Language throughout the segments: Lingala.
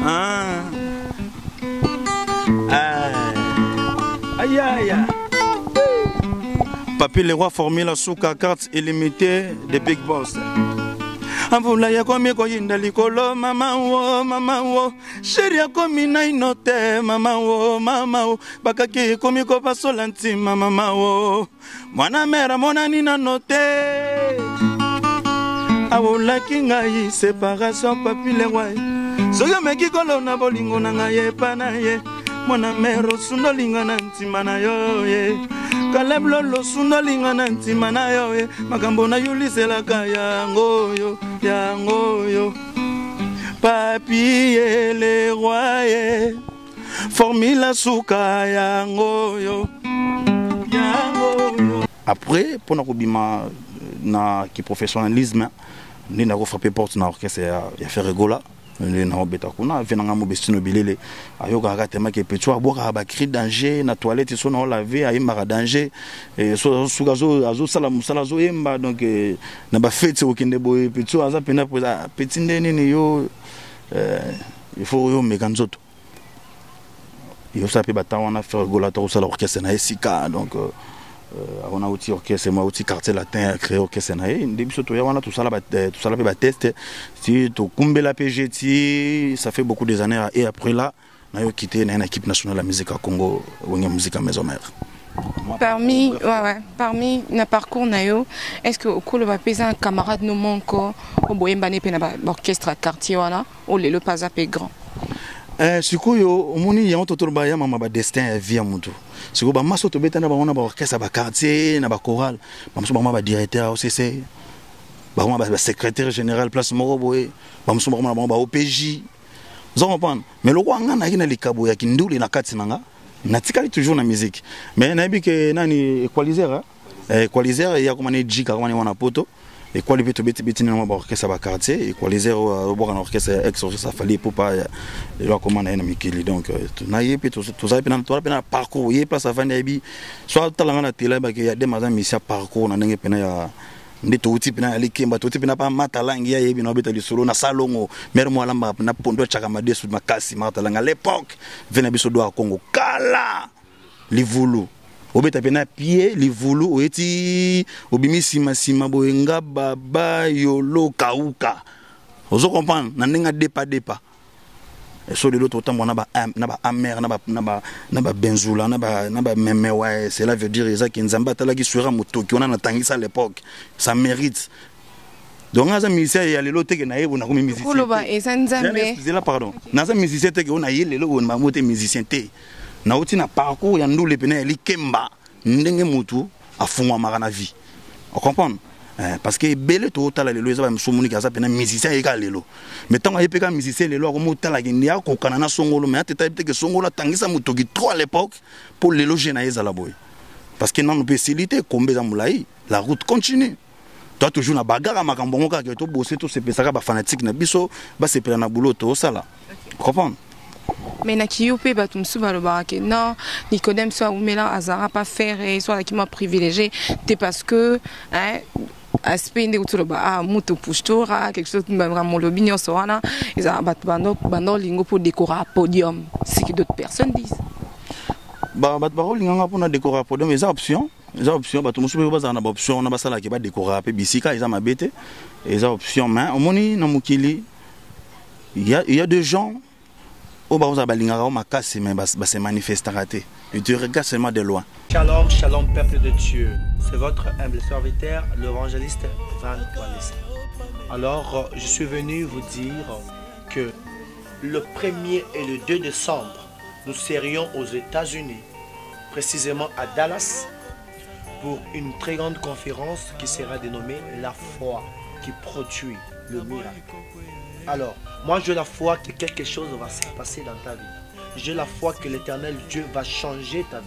Ah. Aïe aïe. Papi le roi formé la souka carte illimitée de Big Boss. Avula ya komi ko yinda likolo mama wo sheri ya komi na inote mama wo bakaki komi ko basola ntima mama wo mwana mera mona nina note avula kinga yi séparation papi le roi soyo meki kolo na bolingo na ngaye panaye mwana mero sundo linga na ntima na yo ye Kaleb lolo sundo linga na ntima na yo ye makambo na yulisela ka yango yo papi le roi formula suka yango yo après pour na kubima na ki professionnalisme ni na ko frapper porte na orchestre ya Ferregola le na obeta kuna venanga mo bestino bilele ayoka katema ke petwa boka ba cri danger na toilette so na laver ayimba danger et so sugazo azo sala musala zo yemba donc na ba fete okende boye petwa aza pena poza petit ndene ni yo il faut yo mekanzoto yo sa pe bata wana faire golato sala orchestre na esika donc on a aussi orchestre moi aussi quartier latin créé orchestre na début surtout ya wana tout ça pe ba test si to kumbela PGT ça fait beaucoup des années et après là na yo quitté na équipe nationale de la musique à Congo wenge musique à maison mère parmi na parcours na yo est-ce que okolo va peser un camarade no monko o boyemba ne pena ba orchestre quartier wana o le pas apé grand sikoyo omoni ya mtoto ba ya mama ba destin ya vie mutu siko ba maso to betana ba wana ba orchestre ba quartier na ba chorale ba muso ba directeur OCC ba wana ba secrétaire général place moko boye ba muso ba ba OPJ vous comprenez mais le kwanga na kina likabo ya kinduli na kati nanga na tikali toujours na musique mais na bike nani equalizer ya komane jika komane wana poto et quoi les petits na ba orchestre ba quartier et quoi les zéro bo na orchestre ex orchestre fallait pour pas le comment na mikili donc na yepe tout ça pena to pena parcours yepe place avant ebi soit talanga na télé ba ke ya demaza misia parcours na ndenge pena ya ndito uti pena alikemba to pena pa matalangi ya yebi na beta lisolo na salongo mer mo lamba na pondo chaka madesu makasi matalanga à l'époque vena biso do a Congo kala livulu obeta pena pied livulu oeti obimisi masima boenga baba yolo kauka ozo comprendre na ndinga depa so de l'autre temps na ba amer na ba benzula na ba meme ouais cela veut dire ça ki nzamba tala ki suera motoki on a tangisa à l'époque ça mérite donc aza musicien ya lelo teke na yebo na komi musicien koloba ezanzambe là pardon na za musicien teke on a yelelo on ma moté musicien te na uti na parcours ya ndule pena ya likemba ndenge mutu afungwa makana vie on comprend parce que belle to tala lelo eza ba msomuni kaza pena musicien eka lelo mais tant ayepeka musicien lelo ko tala ki ya ko kana na songolo mais ateta ke songolo tangisa mutoki trop à l'époque pour lelo jena eza la boy parce que non peut faciliter kombe za mulai la route continue toi toujours na bagara makambo ngoka ke to bosser to se pesaka ba fanatique na biso ba se pela na boulot to sala comprendre. Mais na kiyope ba tumsu ba lobarake non Nicodème soit oumela azara pas faire et soit la qui m'a privilégié c'est parce que aspect de autour ba muto pushtora quelque chose vraiment l'opinion sorana ils a bando lingo pour décorer un podium ce que d'autres personnes disent ba lingo pour na décorer un podium les options ba tumsu ba za na ba option na ba sala ki ba décorer pe bisika ils a mabete les options mais omoni na mukili il y a des gens au baroza balingara ma casse mais se manifestera te et tu regardes seulement de loin. Shalom, shalom peuple de Dieu. C'est votre humble serviteur, l'évangéliste Van Wallis. Alors, je suis venu vous dire que le 1er et le 2 décembre, nous serions aux États-Unis, précisément à Dallas, pour une très grande conférence qui sera dénommée La foi qui produit le miracle. Alors, moi j'ai la foi que quelque chose va se passer dans ta vie. J'ai la foi que l'éternel Dieu va changer ta vie.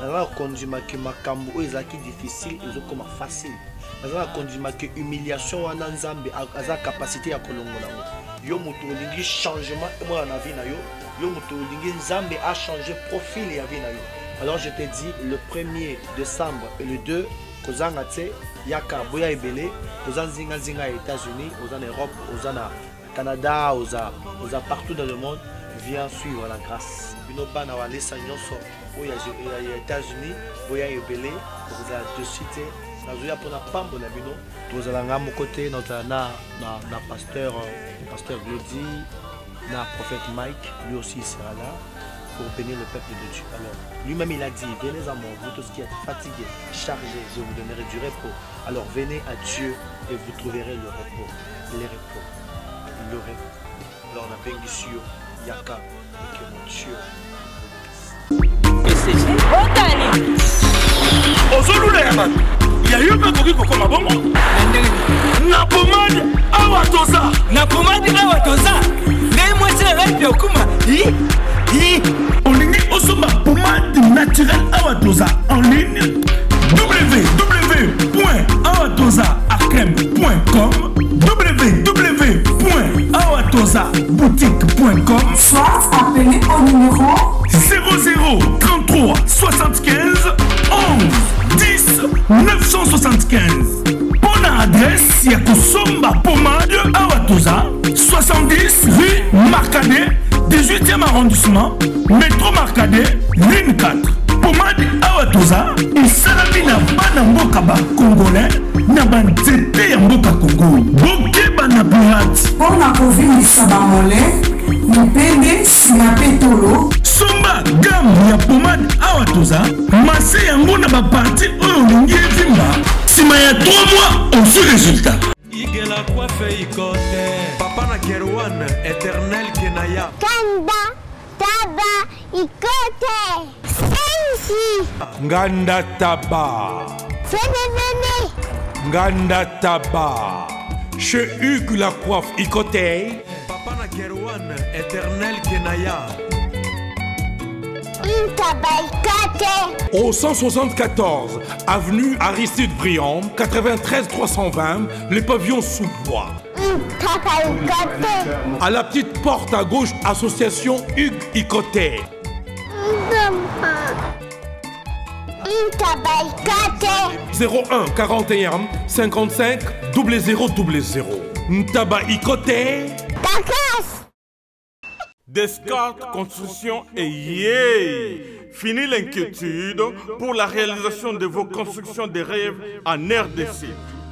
Alors, conduit que ma cambo est difficile et comme facile. Alors, conduit que humiliation en ensemble a sa capacité à kolongola. Yo muto lingi changement moi na vie na yo. Yo muto lingi nzambe a changé profil et vie na yo. Alors je te dis le 1er décembre et le 2 kozanga tse yaka boya ebele kozanzinga zinga États-Unis, aux en Europe, aux en Canada, aux partout dans le monde, viens suivre la grâce. Binoba na wale sanyoso, aux États-Unis, voya ebele, vous avez de cité, nazoya pour la pambo na bino, vous avez un côté notre na pasteur Glody, na prophète Mike, lui aussi il sera là pour bénir le peuple de Dieu. Alors, lui-même il a dit, venez à moi, vous tous qui êtes fatigués, chargés, je vous donnerai du repos. Alors venez à Dieu et vous trouverez le repos, les repos, le repos. Alors on a bénédiction, Yaka, et que mon Dieu vous il y a eu un peu de comme bon. Na pomade awatoza. Na pomade awatoza. Les moi c'est la vie okuma. On est au sommet pomade naturelle awatoza en ligne www.awatozaacrème.com www.awatozaboutique.com soit appelé au numéro 00 33 75 11 10 975. Bonne adresse, Yakosomba Pomade Awatoza, 70 rue Marcadet, 18e arrondissement, métro Marcadet, ligne 4. Pomade Awatoza, et Salamina Banamboka Congolais, Nabanzete Yamboka Congo, Boke Banapurat. Pour la COVID Sabamole, Mupende Sinapetolo. Somba gamme ya pomade Awatoza, masse yango na ba parti oyo lingi vimba. Sima ya 3 mois, on suit résultat. Igela coiffe ikote, papa na Kerwan, éternel Kenaya. Kanda, taba, ikote, sensi. Nganda taba. Fene. Nganda taba. Chez Hugues la coiffe ikote. Papa na Kerwan, éternel Kenaya. Au 174 avenue Aristide Briand, 93 320, les pavillons sous bois. À la petite porte à gauche, association Hugues Ikoté. 01 41 55 0000. Ntaba Ikoté. Descartes Construction et yay! Fini l'inquiétude pour la réalisation de vos constructions de rêves en RDC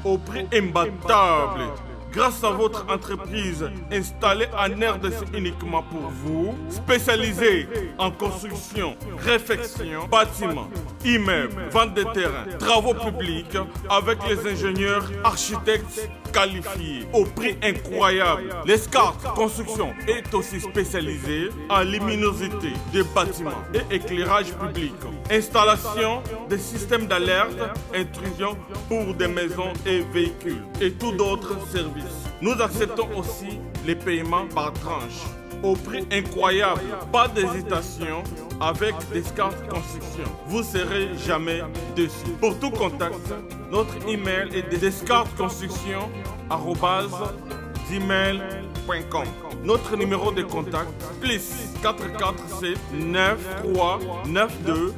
au prix imbattable. Grâce à votre entreprise installée en RDC uniquement pour vous, spécialisée en construction, réfection, bâtiments, immeubles, vente de terrains, travaux publics avec les ingénieurs architectes qualifiés au prix incroyable. L'Escarte Construction est aussi spécialisée en luminosité des bâtiments et éclairage public, installation des systèmes d'alerte, intrusion pour des maisons et véhicules et tous d'autres services. Nous acceptons aussi les paiements par tranche au prix incroyable. Pas d'hésitation avec Descartes Construction. Vous ne serez jamais déçus. Pour tout contact, notre email est descartesconstruction@gmail.com. Notre numéro de contact plus 447 93 92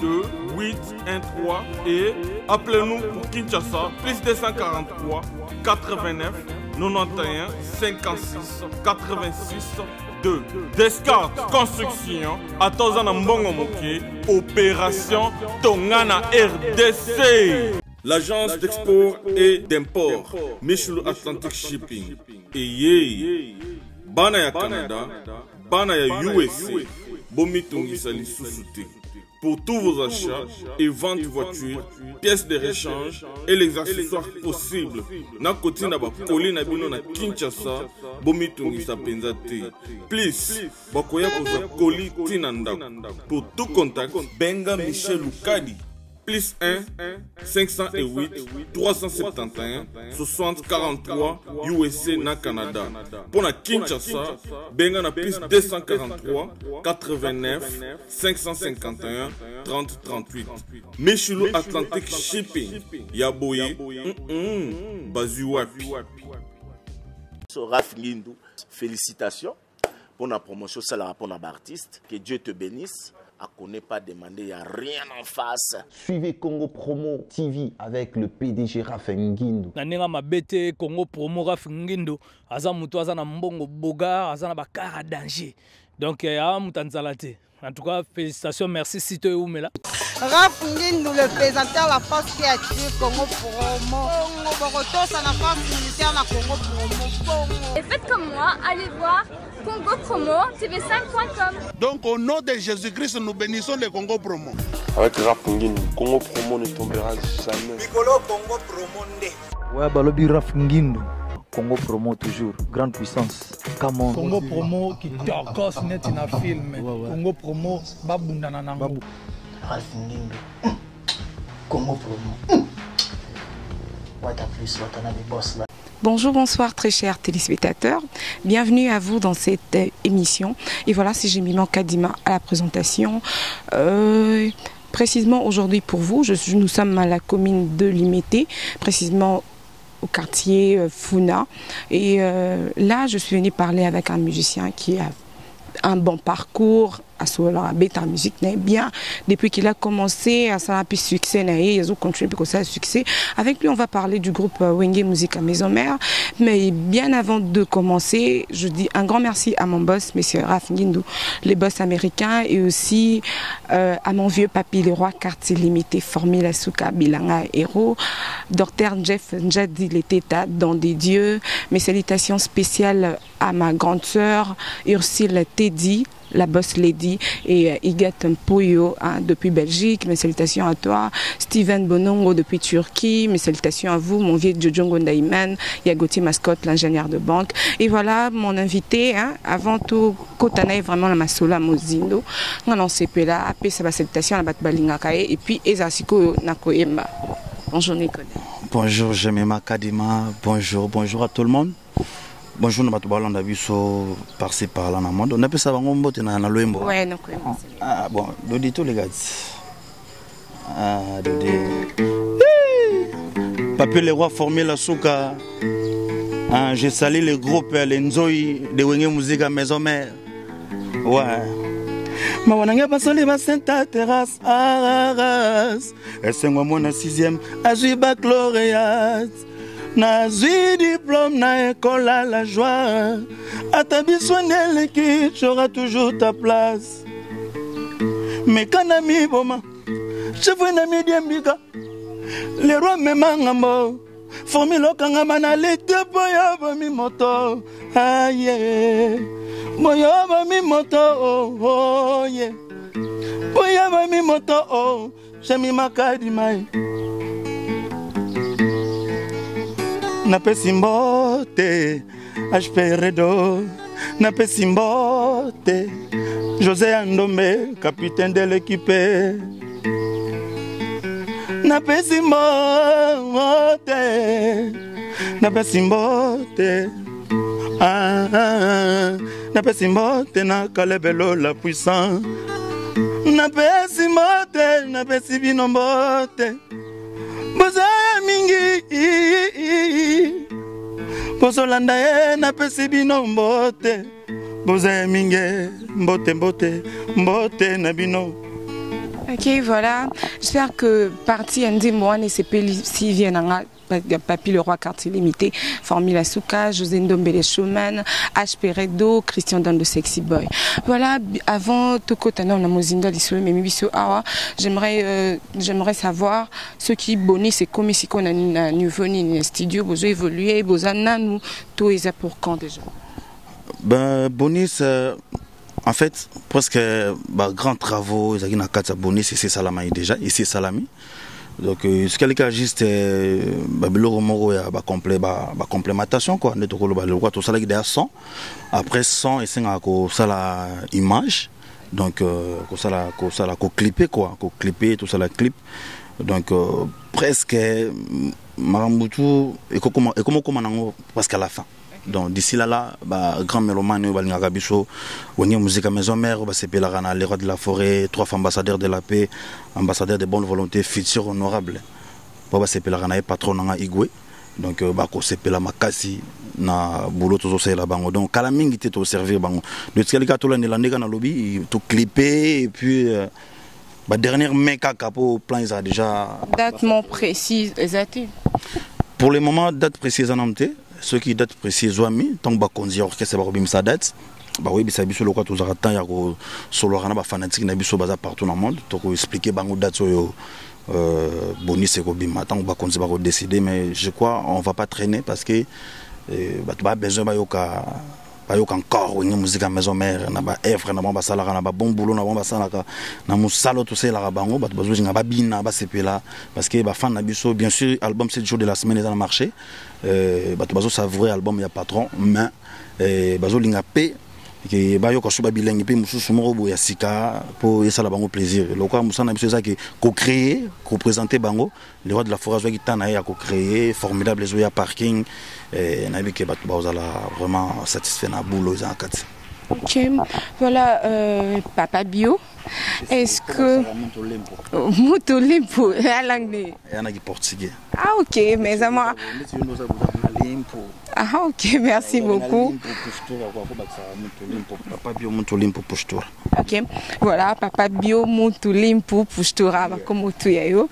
82 813 et appelez-nous pour Kinshasa plus 243 89 91 56 86 2. Descartes Construction à Tozana Mbongo Moki, opération Tongana RDC. L'agence d'export et d'import Michel Atlantic Shipping et yé bana ya Canada, bana ya USA, bomitungisa lisusuti. Pour tous vos achats et ventes de voitures, pièces de rechange et les accessoires possibles. Na koti na ba koli na bino na Kinshasa, bomitungisa penzate. Please, bakoya koza koli tinanda. Pour tout contact, benga Michel Lukadi. Plus 1 508 371 60 43 USA na Canada. Pour la Kinshasa, benga na plus 243 89 551 30 38. Michelo Atlantic Shipping. Yaboye. Bazuwapi. Raf Lindou, félicitations pour la promotion, ça la pour l'artiste. Que Dieu te bénisse. à qu'on n'ait pas demandé, il n'y a rien en face. Suivez Congo Promo TV avec le PDG Raph Ngindu. Nanenga mabete Congo Promo Raph Ngindu, aza mutu aza na mbongo boga, aza na bakara danger. Donc a mutanzalate. En tout cas, félicitations, merci Sito et Oumela. Raph Ngindu, le présentateur la force créative Congo Promo. Borotos à la force militaire na Congo Promo. Et faites comme moi, allez voir Congo Promo, tv5.com. Donc au nom de Jésus-Christ, nous bénissons le Congo Promo. Avec Raph Ngindu, Congo Promo ne tombera jamais. Piccolo Congo Promo ndé. Ouais, balobi Raph Ngindu. Congo Promo toujours, grande puissance. Comment Congo Promo qui torcos net in a film. Congo Promo babundana nango. Raph Ngindu. Congo Promo. What a plus, what a the boss là. Bonjour, bonsoir très chers téléspectateurs. Bienvenue à vous dans cette émission. Et voilà, c'est Jemima Kadima à la présentation. Précisément aujourd'hui pour vous, nous sommes à la commune de Limete, précisément au quartier Funa. Et là, je suis venue parler avec un musicien qui a un bon parcours à la bête en musique bien depuis qu'il a commencé à ça plus succès il a continué pour ça succès. Avec lui on va parler du groupe Wenge Musique à Maison Mère, mais bien avant de commencer je dis un grand merci à mon boss monsieur Raph Ngindu, les boss américains, et aussi à mon vieux papy le roi quartier limité Formula Souka Bilanga Héros, Dr Jeff Njadi les Tétats dans des dieux. Mes salutations spéciales à ma grande sœur Ursule Teddy, la boss lady, et Igat Mpoyo depuis Belgique. Mes salutations à toi. Steven Bonongo depuis Turquie. Mes salutations à vous, mon vieux Jojongo Ndaiman, Yagoti Mascotte, l'ingénieur de banque. Et voilà mon invité, avant tout, Kotana est vraiment la Masola Mozindo. On a là, après sa salutation à la Batbalinga Kae, et puis Ezasiko Nakoemba. Bonjour Nicolas. Bonjour Jemima Kadima, bonjour à tout le monde. Bonjour, nous sommes tous par-ci par-là dans le monde. On a pu savoir qu'on est dans le monde. Oui, nous ah bon, Dodi tous les gars. Ah, Dodi. Papier le roi formé la souka. J'ai salé le groupe Lenzoi de Wenge Musique à Maison Mère. Ouais. Ma wananga basoli ba Santa Terrasse Arras. Et c'est moi mon 6e, azui baccalauréat. Nazui diplôme na école à la joie. À ta bisouane l'équipe, j'aurai toujours ta place. Mais quand ami boma, je veux n'ami diembiga. Les rois me mangambo. Formilo kangamana l'été boya bami moto. Aïe. Boya bami moto. Oh yeah. Boya bami moto. Oh. Jemima Kadima. Napesi mbote HP Redo, napesi mbote José Andombe, capitaine de l'équipe. Napesi mbote, napesi mbote, napesi mbote na Kalebelo la puissant. Napesi mbote, napesi bino mbote. Boza mingi Bozolanda na pesi bino mbote. Boza mingi mbote mbote mbote na bino. Ok, voilà. J'espère que partie Andy Moine et si viennent Papi le roi quartier limité, Formula Souka, José Ndombele Showman, HP Redo, Christian Dan de Sexy Boy. Voilà, avant tout Kotana on a Mozinda l'issue mais Mibiso Awa, j'aimerais savoir ce qui boni c'est comme si qu'on a un nouveau studio, vous évolué, vous en nous tout est pour quand déjà. Ben Bonis en fait presque grands travaux, ils ont une carte Bonis et c'est Salami déjà, ici Salami. Donc ce quelqu'un juste complémentation quoi, ne le roi tout ça là derrière son, après son et c'est ça la image, donc ça la clipper quoi, clipper tout ça la clip, donc presque Marambutu et comment presque à la fin. Donc d'ici là, grand mélomane Wenge Musique à Maison Mère, c'est Pélarana, les rois de la forêt, 3 ambassadeurs de la paix, ambassadeurs de bonne volonté, futur honorable. C'est Pélarana et patron Igwe. donc bakosepela makasi na boulot tozosalela bango donc kala mingi te toservir bango de tikalika tolandela ndeka na lobi to clipper et puis dernière main kaka pour plan ils a déjà date précise exact. Pour le moment date précise en amté ceux qui date précise zoami tant ba konzi orchestre ba robim sa date ba oui bisa biso lokwa tozara temps ya ko solo rana ba fanatique na biso baza partout dans le monde to ko expliquer bango date yo bonus et robim tant ba konzi ba ko décider mais je crois on va pas traîner parce que ba to ba besoin ba yoka encore une musique à maison mère na ba effre na ba sala na ba bon boulot na ba sala na musalo to sala bango ba besoin nga ba bina ba sepela parce que ba fan na biso bien sûr album 7 jours de la semaine est dans le marché ba to bazo savourer album ya patron mais bazo linga pe que ba yo ko suba bilengi pe mususu moko bo ya sika pour yesala bango plaisir lokwa musana biso ça que co-créer co-présenter bango le roi de la forêt qui tana ya co-créer formidable les parking na bi ke ba bazala vraiment satisfait na boulot za kat. OK, voilà Papa Bio. Est-ce que Mutolimpo la langue yana ki portugais. Ah OK, mais ça moi ah OK, merci beaucoup. Papa Bio Mutolimpo postura. OK. Voilà, Papa Bio Mutolimpo postura comme tout yayo.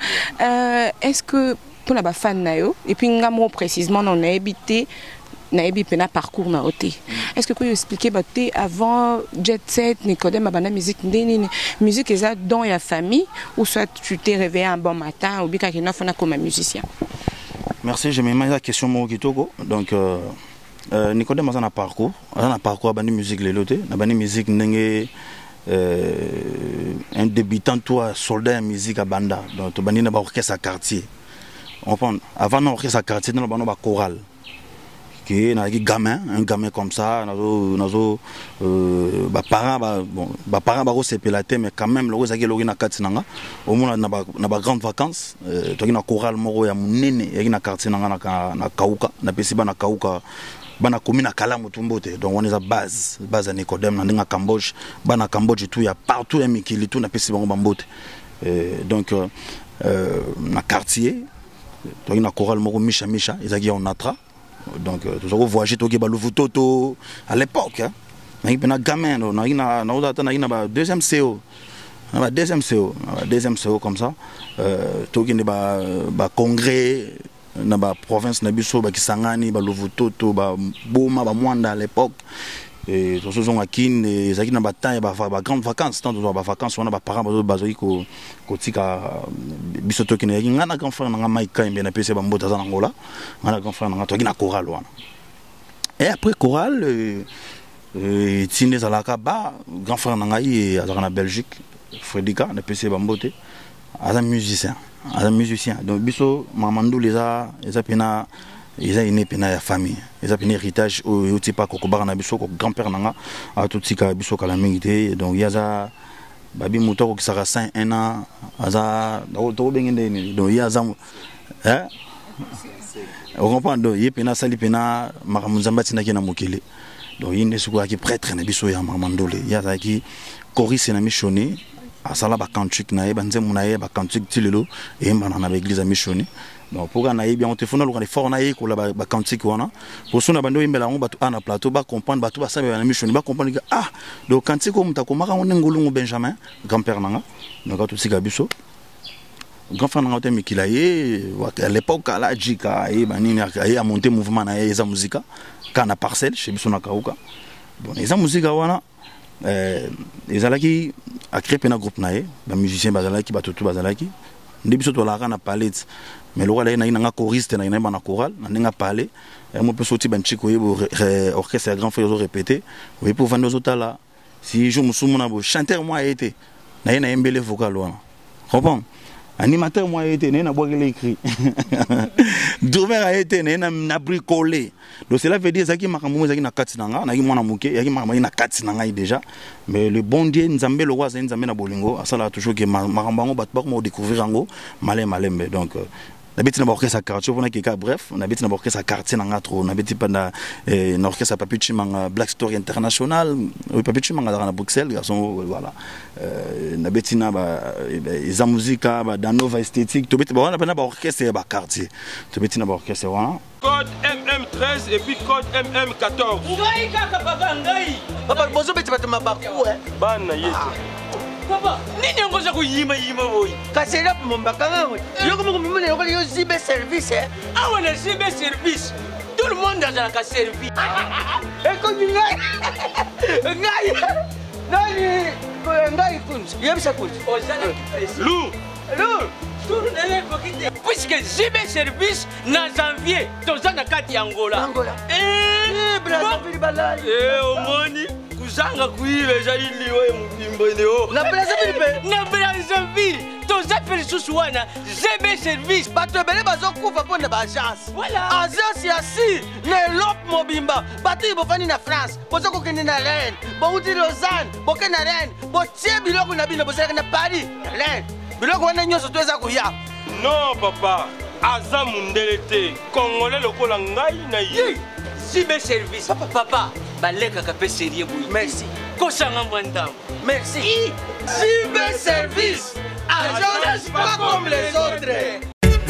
Est-ce que pour la fan nayo et puis ngamo précisément on a habité naebi pena parcours na oté. Est-ce que vous pouvez expliquer avant Jet Set Nicodème abana musique ndeni musique est dans la famille ou soit tu t'es réveillé un bon matin ou bien quelqu'un a comme un musicien? Merci, je me mets la question mo kitoko. Donc Nicodème a un parcours abani musique les loté, abani musique ndenge un débutant toi soldat en musique à banda. Donc tu bani na ba orchestre à quartier. On prend avant l'orchestre à quartier dans ba chorale. Un gamin comme ça, parents ba sepelaté mais quand même le rozaki logi na katinanga au moins na ba grande vacances to na chorale moko ya munene ya na quartier nanga na kauka na pesi bana kauka bana commune kala mutumbote donc on est à base à Nicodème na ndinga Cambodge bana Cambodge tout ya partout ya mikili tout na pesi bango bambote donc na quartier to na chorale moko misha ezaki on atra. Donc tous on voyager to ke baluvutoto à l'époque hein na ipena gamin na deuxième CO comme ça to ke ba congrès na ba province na biso ba Kisangani baluvutoto ba boma ba mwanda à l'époque et tous on akin ezaki na ba temps ba grande vacances tant ba vacances on a ba parents bazoki ko tika biso to ke na ngana grand frère na maika imbe na pese ba mbota za ngola ngana grand frère na to na chorale wana et après chorale tinde za la ba grand frère na ngai azaka na Belgique Fredika na pese ba mbote aza musicien donc biso mamandou les a pena ils ont une pena ya famille ils ont un héritage au type ko ba na biso ko grand-père nanga a tout tika biso kala mingité donc yaza babi mutoko ki sara 5 1 an aza to bengende ni donc yaza hein on comprend donc y pena sali pena makamuzamba tina ki na mokele donc yinde suko ki prêtre na biso ya mamandole yaza ki choriste na missionné asala ba cantique na ye banzemu na ye ba cantique tilelo et mbana na église missionné. Donc pour qu'on aille bien on te fona le fort na ye ko la ba cantique wana pour sona bando imbela on batu ana plateau ba comprendre batu ba sabe na mission ba comprendre que ah donc cantique ko mutako maka on ngolungu Benjamin grand-père nanga donc tout sika biso grand-frère nanga te mikila ye à l'époque la jika et banini a monter mouvement na ye za musique kana parcelle chez biso na kauka bon eza musique wana ezalaki a créer pena groupe na ye ba musicien bazalaki batutu bazalaki ndibiso to la kana palette mais le roi là il na choriste na ina na chorale na ninga parler mo peut sortir ben chiko yebo orchestre grand frère répéter oui pour vendre aux là si je me souviens bo chanteur moi été na ina embele vocal wana comprends animateur moi été na boire écrit dormeur a été na bricolé donc cela veut dire ça qui makambo zaki na katinanga na ki mwana muke yaki makambo na katinanga déjà mais le bon Dieu nzambe le roi nzambe na bolingo asala toujours que makambo bat ba ko découvrir ngo malembe donc na beti na orchestre à quartier on a quelqu'un bref on a beti na orchestre à quartier na trop on a beti pendant na orchestre à Papichi manga Black Story International Papichi manga dans Bruxelles garçon voilà na beti na ba za musique ba dans nova esthétique to beti ba on a pendant ba orchestre ba quartier to beti na ba orchestre wana Code MM13 et puis code MM14. Ngai kaka papa ngai. Papa bozo beti bato mabaku Bana yetu. Papa, nini ngoza kuyima boy? Kasela mombaka ngwe. Yoko mumune yoko yo zibe service Ah ouais, le zibe service. Tout le monde a la servi. Eko ngai. Ngai. Ngai kunz. Yebisa kunz. Ozana Lou. Puisque zibe service na janvier, tozana kati Angola. Brazzaville balai. Omoni kuzanga kuive jali we mubimbo leo. Na Brazzaville na Brazzaville. Toza pelisusu wana zibe service. Bato ebele bazokufa pona ba agence. Voilà. Agence ya si ne lop mobimba. Bato ibofani na France. Bozo kokende na Rennes. Bo uti Lausanne. Boke na Rennes. Bo tie biloko na bino bozalaka na Paris. Rennes. Biloko wana nyonso toza kuya. Non papa, aza mundele te. Congolais lokola ngai na ye. Zibe service. Papa, baleka ka pe sérieux boy. Merci. Kosanga mwanda. Merci. Zibe service. Agence pas comme les autres.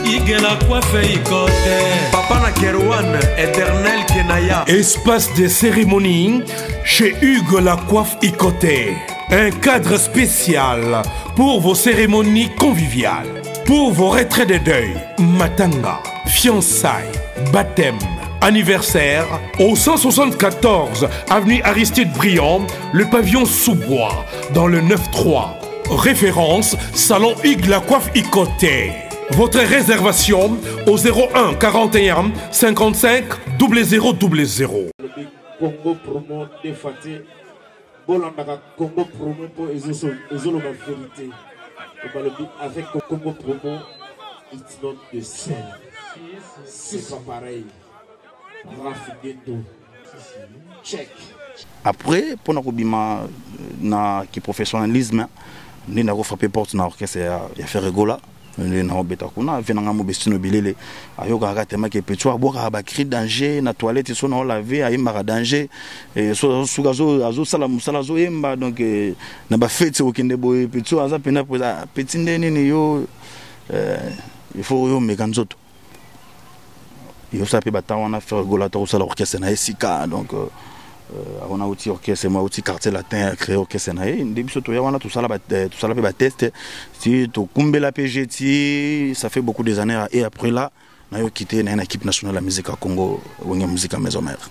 Igela coiffe ikote. Papa na Kerouan, éternel Kenaya. Espace de cérémonie chez Hugues la coiffe Ikoté. Un cadre spécial pour vos cérémonies conviviales, pour vos retraits de deuil, matanga, fiançailles, baptême, anniversaire, au 174 avenue Aristide Briand, le pavillon sous-bois, dans le 9-3. Référence, Salon Hugues la coiffe Ikoté. Votre réservation au 01 41 55 0000. Congo promo défaté. Bolandaka Congo promo pour ezolo la vérité. Avec Congo promo, it's not the same. C'est pas pareil. Check. Après, pour nous bima na qui professionnalisme, ni na frappé porte na orchestre ya faire rigola. Ni na obeta kuna venanga mo bestino bilele ayoka katema ke petwa boka ba cri danger na toilette so na laver ayemba danger et so sugazo azo sala musala zo yemba donc na ba fete okende boye petwa aza pena poza petit ndeni yo il faut yo mekanzoto yo sa pe bata wana faire rigola to sala orchestre na esika donc on a aussi orchestre moi aussi quartier latin créé orchestre na e début surtout ya wana tout ça pe ba test si to kumbela PGT ça fait beaucoup des années et après là na yo quitté na équipe nationale de la musique à Congo wenge musique à maison mère.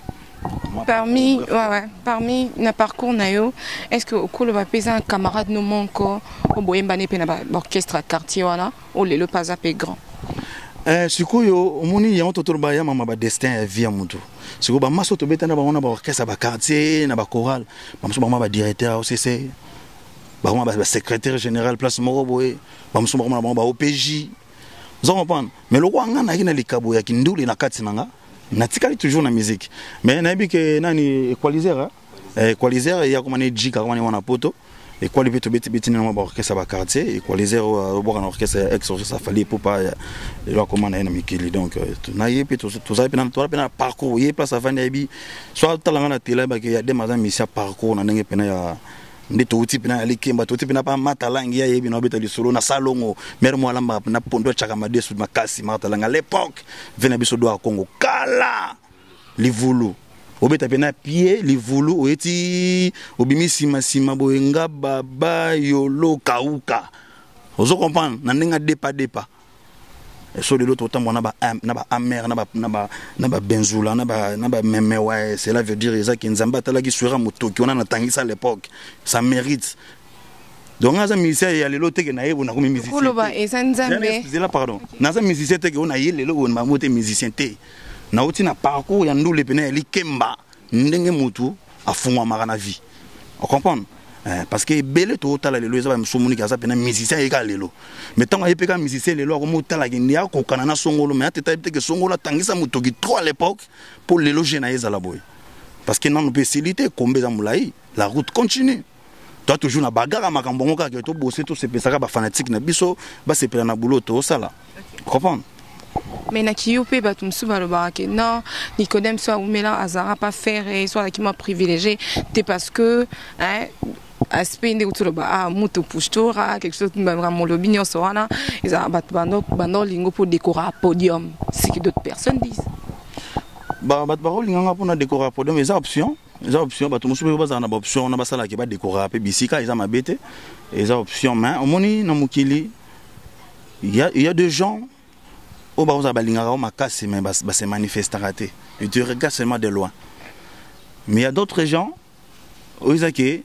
Parmi na parcours na yo, est-ce que okolo va peser un camarade no monko o boyemba ne pena ba orchestre quartier wana o le pas apé grand. Sikoyo omoni ya mtoto ya mama ba destin ya vie ya mutu. Sikoyo ba maso to betana ba wana ba orchestre ba quartier na ba chorale, ba muso ba directeur OCC. Ba wana ba secrétaire général place moko boye, ba muso ba OPJ. Vous comprenez? Mais le kwanga na kina likabo ya kinduli na kati nanga, na tikali toujours na musique. Mais na bike nani equalizer equalizer ya komane jika komane wana poto. Et quoi les petits na ba orchestre ba quartier et quoi les zéro bo na orchestre ex orchestre fallait pour pas leur commander na mikili donc na yepe tout ça pena to pena parcours yé place avant ebi soit talanga na télé ba que ya des mazan mission parcours na ndenge pena ya ndito uti pena likemba to pena pa matalangi ya yebi na beta lisolo na salongo mer mo lamba na pondo chaka madesu makasi matalanga à l'époque venait biso do Congo kala livulu obeta pena pied livulu oeti obimi sima boenga baba yolo kauka ozo comprendre na ndinga depa so de l'autre temps na ba amer na ba benzula na ba meme ouais cela veut dire ça ki nzamba tala ki suera motoki on a tangisa à l'époque ça mérite donc aza musicien ya lelo teke na yebo na komi musicien koloba ezanzambe excusez-la pardon na za musicien teke on a yelelo on ma moté musicien te na uti na parcours ya ndule pena ya likemba ndenge mutu afungwa makana vie on comprend parce que bele to tala lelo eza ba msomuni kaza pena musicien eka lelo mais tant ayepeka musicien lelo ko tala ki ya ko kana na songolo mais ateta ke songolo tangisa mutoki trop à l'époque pour lelo jena eza la boy parce que non possibilité kombeza mulai la route continue toi toujours na bagara makambongo ka ke to bosser to se pesaka ba fanatique na biso ba se pela na boulot to sala comprendre. Mais na kiyope ba tumsu ba lobake non Nicodème soit umela azara pas faire et soit qui m'a privilégié c'est parce que aspect de utuloba muto pushtora quelque chose vraiment l'opinion soana ils a bando lingo pour décorer un podium ce que d'autres personnes disent. bakolinganga mpona décorer podium eza option bato mosusu mpe bazala na baoption wana basalaki badécorer mpe bisika eza mabe te eza option mais omoni na mokili il y a des gens oyo bakozala balingaka o makasi mais base manifestaka te et tu regardes seulement de loin mais il y a d'autres gens oyo ezaki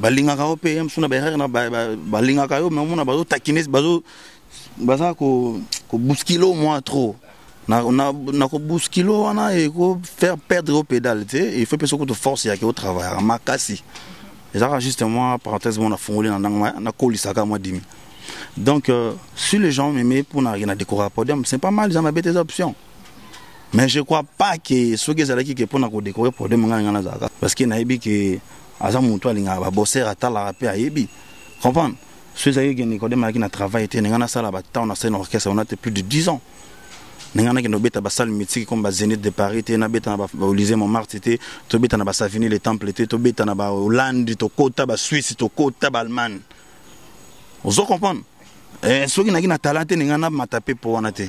balingaka o mpe mosusu na baerreur na balingaka yo mais omona bazotakine baza kobuskile au moins trop na kobuskile wana e faire perdre au pédale il faut que tu force yaki au travail makasi ezaka justement parenthèse mon afungoli na kolisaka moi dimi donc si les gens m'aimaient pour na décorer à podium c'est pas mal ils ont ma bête options mais je crois pas que ceux qui zalaki que pour na décorer podium ngana zaka parce que nayebi que aza mutu alinga ba bosser atala pe ayebi comprendre ceux qui Nicodème qui na travail était ngana sala ba temps na scène orchestre on a plus de 10 ans nengana ke no beta ba salle mythique comme ba Zénith de Paris te na beta na ba Élysée Montmartre te to beta na ba Savigny les Temples te to beta na ba Hollande to kota ba Suisse to kota ba Allemagne vous comprenez ceux qui na talent nengana mataper pour wana te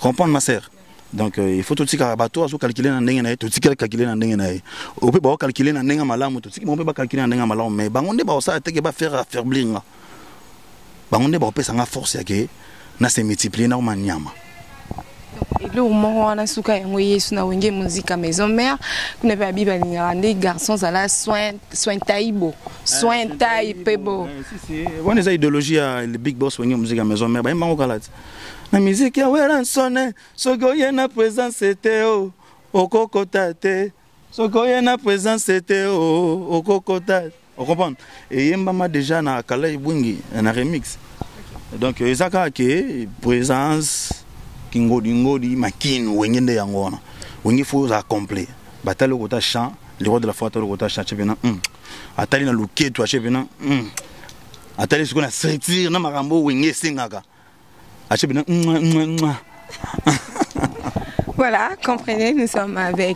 comprendre ma sœur donc il faut tout tika bato azo calculer na ndenge na to tika calculer na ndenge na on peut pas calculer na ndenge malamu to tika on peut pas calculer na ndenge malamu mais bangonde ba ça te ke ba faire affaiblir bangonde ba pesa nga force yake na se multiplier na manyama. Et là, au moment où on a souka yangoye suna wenge musique à maison mère, qu'on avait habillé les garçons à la soin taïbo, soin taï pebo. Si on a idéologie le big boss wenge musique à maison mère, bah il m'a encore la musique ya wera sonne, sogoye na présence c'était au cocotate, sogoye na présence c'était au cocotate. On comprend? Et yembama déjà na kala ibungi na remix. Donc ezaka ke présence Kingodi makin wengende yangona wengi faut ça complet batalo kota chant le roi de la foi talo kota chant chepena atali na luketo chepena atali siko na sertir na marambo wengi singaka chepena. Voilà, comprenez, nous sommes avec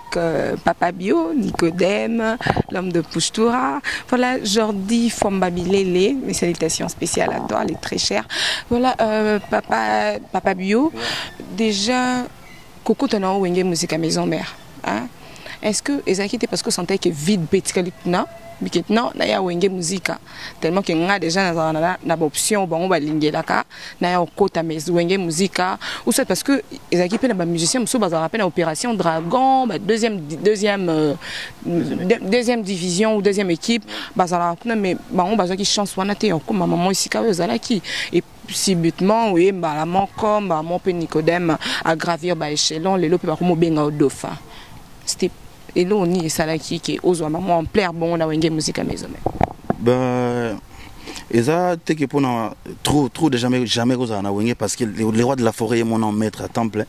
Papa Bio, Nicodème, l'homme de Pouchtoura. Voilà, Jordi Fombabilele, mes salutations spéciales à toi, elle est très chère. Voilà, Papa Bio, déjà, Coco Tana Wenge musique à maison mère. Hein? Est-ce que Ezaki était parce que sentait que vide petit non? Non, na ya wenge musique tellement que nga déjà na option bon ba lingela na ya okota mais wenge musique ou c'est parce que Ezaki pe na musicien muso ba rappelle na opération Dragon deuxième division ou deuxième équipe ba mais on ba qui chance wana te comme maman ici ka ozalaki et subitement oui ba la mon comme ba mon pe Nicodème à gravir ba échelon les lope ba comme benga au dauphin c'était et là on y est salaki qui ose maman en plaire bon on a wenge musique à maison ben eza te que pour trop de jamais oza na wenge parce que les rois de la forêt est mon maître à temps plein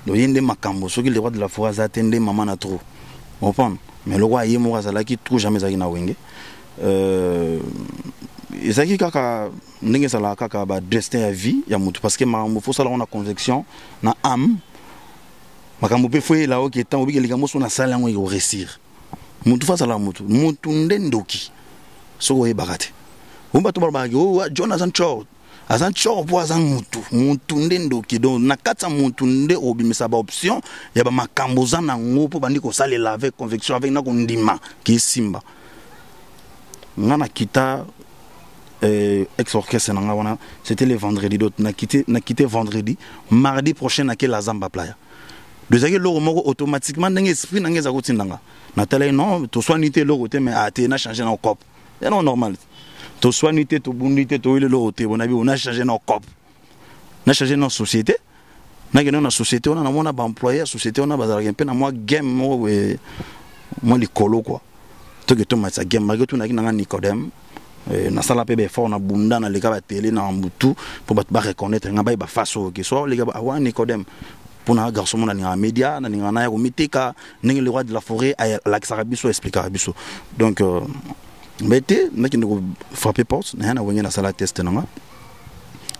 donc yende makambo so que les rois de la forêt attendent maman na trop on comprend mais le roi yemo salaki trop jamais za na wenge ezaki kaka ndenge sala kaka ba destin à vie ya mutu parce que makambo faut sala on a conviction na âme makambo pe foye la oki etan obi kelika moso na sala ngo yo réussir mutu fa sala mutu ndendoki soko e bakate umba to barba yo Jonathan Chord azan Chord po azan mutu ndendoki donc na katsa mutu nde obimisa ba option ya ba makambo za na ngo po bandi ko salela avec conviction avec na ko ndima ki simba ngana kita ex orchestre na wana c'était le vendredi d'autre na quitté vendredi mardi prochain na ke la Zamba Playa. Deux années l'euro automatiquement dans l'esprit dans les agoutis n'anga. Nathalie non, tu sois nité l'euro mais à te n'a changé dans cop. C'est non normal. Tu sois nité, tu bondité, tu l'euro on a vu on a changé dans cop. On a changé dans société. Na gagné dans société on a mon employé société on a bazar un peu na moi game moi les colo quoi. Tu que tu m'as ça game malgré tout na gagné Nicodème. Na sala pe be fort na bunda na les gars télé na mbutu pour ba reconnaître ngaba ba face au que soit les gars wa Nicodème. Pour un garçon dans les médias, dans les aéros, le roi de la forêt, l'expliquer expliquer. Donc, mettez, n'a qui nous frappé porte, n'a rien à voir dans la salle test,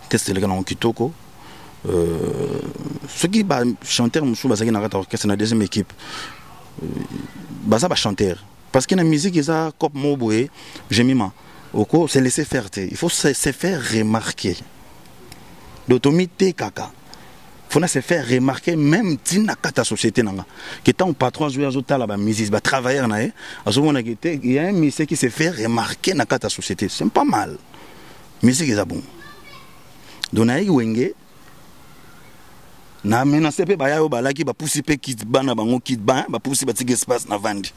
test les gars en kitoko. Ceux qui chanteur, monsieur, basé dans l'orchestre, la deuxième équipe, ça va chanter. Parce que la musique, ils ont comme mot boué, j'ai mis ma. C'est laisser faire. Il faut se faire remarquer. D'automité, caca. faut se faire remarquer même tina kata société nanga. Que tant patron jouer à la musique, ba travailleur na il y a un monsieur qui se fait remarquer na kata société, c'est pas mal. Musique est bon. Donaï wenge na menace pe baya yo balaki ba poussi pe kit bana bango kit ba poussi ba tige espace na vandi.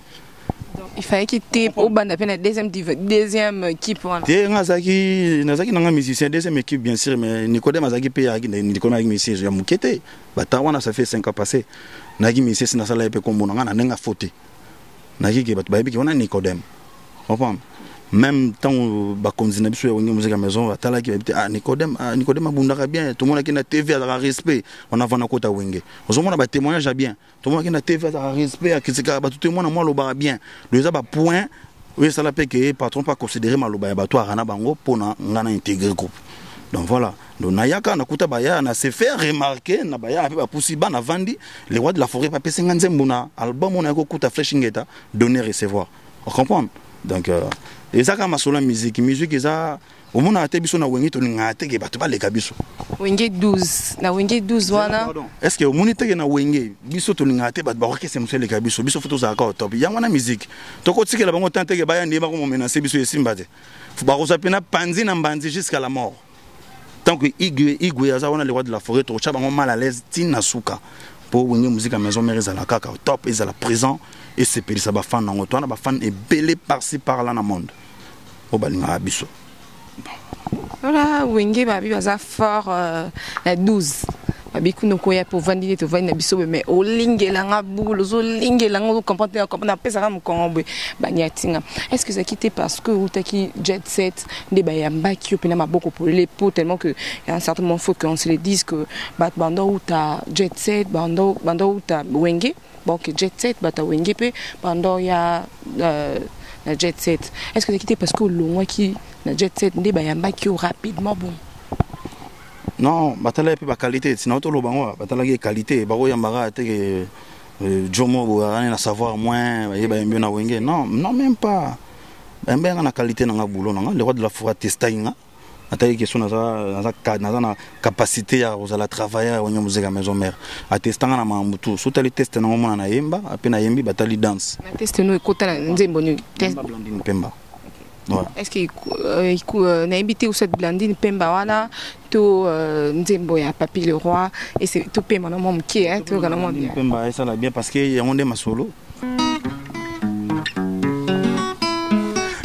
Il fallait qu'il t'ait au ban la deuxième équipe. Té ngazaki nazaki nanga musicien deuxième équipe bien sûr mais Nicodème azaki pe ya Nicodème avec musicien ya mukete. Ba tawana ça fait 5 ans passé. Nagi musicien sina sala pe kombo nga na nenga faute. Nagi ke ba bayebi ki wana Nicodème. Comprends? Même tant ba konzina biso ya wenge musique à maison atala ki ah Nicodème abundaka bien tout le monde qui na TV a respect on a vana kota wenge ozomona ba témoignage bien tout le monde qui na TV a respect a kitika ba tout le monde moi loba bien le za ba point oui ça la pe que patron pas considérer maloba ba to arana bango pona ngana intégrer groupe donc voilà donc nayaka na kuta baya na se faire remarquer na baya ba poussi ba na vandi les rois de la forêt pa pese nganzembo na album on a ko kuta flashingeta donner recevoir on comprend donc et ça comme sur la musique ça au monde a été biso na wenge to ngate ke bato ba leka biso wenge 12 na wenge 12 wana est-ce que au monde te na wenge biso to ngate bato ba ke se musele leka biso photo za ka top ya wana musique to ko tikela bango tante ke ba ya ndeba ko menacer biso esimba te ba ko sapena panzi na mbanzi jusqu'à la mort tant que igwe ya za wana les rois de la forêt to cha bango mal à l'aise tina suka pour wenge musique à maison mère za la kaka top ils à la présent et c'est péri ça ba fan nango to na ba fan est belé par-ci par-là dans le monde au balinga abiso voilà wenge babi baza fort la 12 babi kuno koya pour vendre to vendre biso mais o lingelanga boule zo lingelanga comprendre pesa ka mkongo banyatinga est-ce que ça quitté parce que utaki jet set de bayamba ki opena maboko pour les pots tellement que il y a un certain moment faut qu'on se le dise que bando uta jet set bando uta wenge bon que jet set bata wenge pe bando ya la jet set. Est-ce que c'est quitté parce que le qui la jet set ne bayamba qui rapidement bon? Non, batala pe ba qualité, sinon to lo bango, batala ki qualité, baro yambara te jomo bo na savoir moins, ba yembe na wenge. Non, même pas. Yembe na qualité na boulot na, le roi de la forêt testainga. Atali question na capacité à la travailler au musique à maison mère. A testanga na mambutu, so tali test na mona na yemba, apena yembi batali dance. Na test no ekota na nzembo ni test blandine pemba. Voilà. Est-ce que na invité ou cette blandine pemba wana to nzembo ya Papi le roi et c'est to pemba na mom ki hein to kana mom pemba ça la bien parce que y a onde masolo.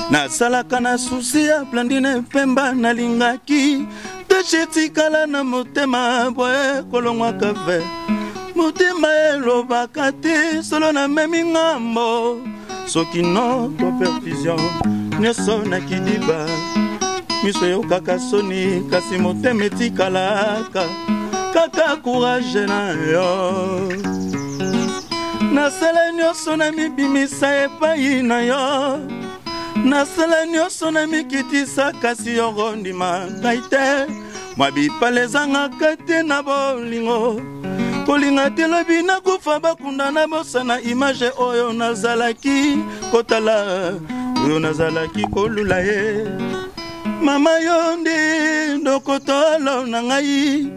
Na sala kana susi ya blandine pemba na lingaki tesheti kala na motema boye kolongwa kave motema eloba kate solo na memi ngambo soki no to perfusion nyoso na kidiba miso yo kaka soni kasi motema etikalaka kaka courage na yo na sala nyoso na mibimisa epai na yo nasala nyoso na mikitisa kasi yorondima kaite mabipalezanga kate na bolingo kolinga te lobi nakufa bakunda na bosana image oyo nazalaki kotala oyo nazalaki kolula ye mama yo ndi ndokotolo na ngai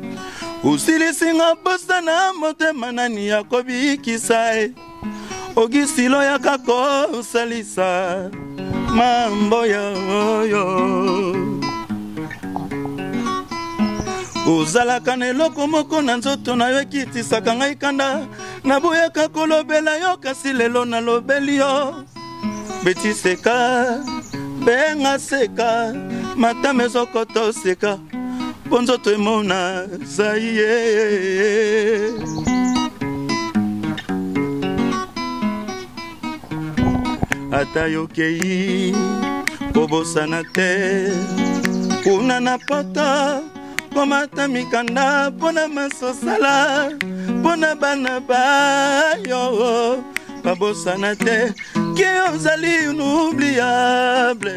usilisinga bosana motema nani yakobikisa e ogisilo yakako salisa mambo yo ozalaka na eloko moko na nzoto na yo ekitisaka ngai kanda naboyaka kolobela yo kasi lelo nalobeli yo beti seka benga seka matama ezokoto seka po nzoto emona zaye ata yokei kobosana te kuna na poto komata mikanda pona masosala pona bana bayo babosana te ke ozali inoubliable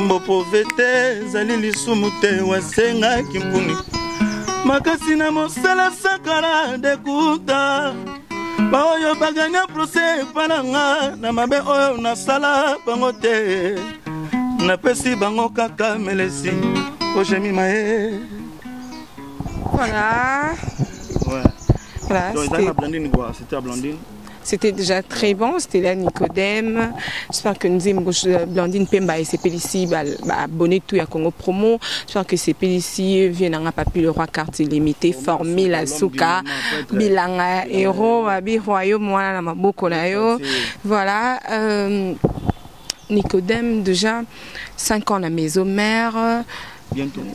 mbopovete zali lisumu te wasengaki mpuni makasi na mosala sakala dekuta baoyo baganya procès pananga na mabe oyo nasala bango te napesi bango kaka melesi ojemi mae Voilà. Ouais. Voilà, donc c'était à Blandine quoi, c'était à Blandine. C'était déjà très bon, c'était là Nicodème. J'espère que nous avons Blandine Pemba et c'est ici, abonné tout à Congo Promo. J'espère que c'est ici, viennent à Papi le roi quartier limité, formé la souka, bilanga, héros, abi royaume, moi, la maboko na yo. Voilà. Nicodème, déjà 5 ans à la maison mère.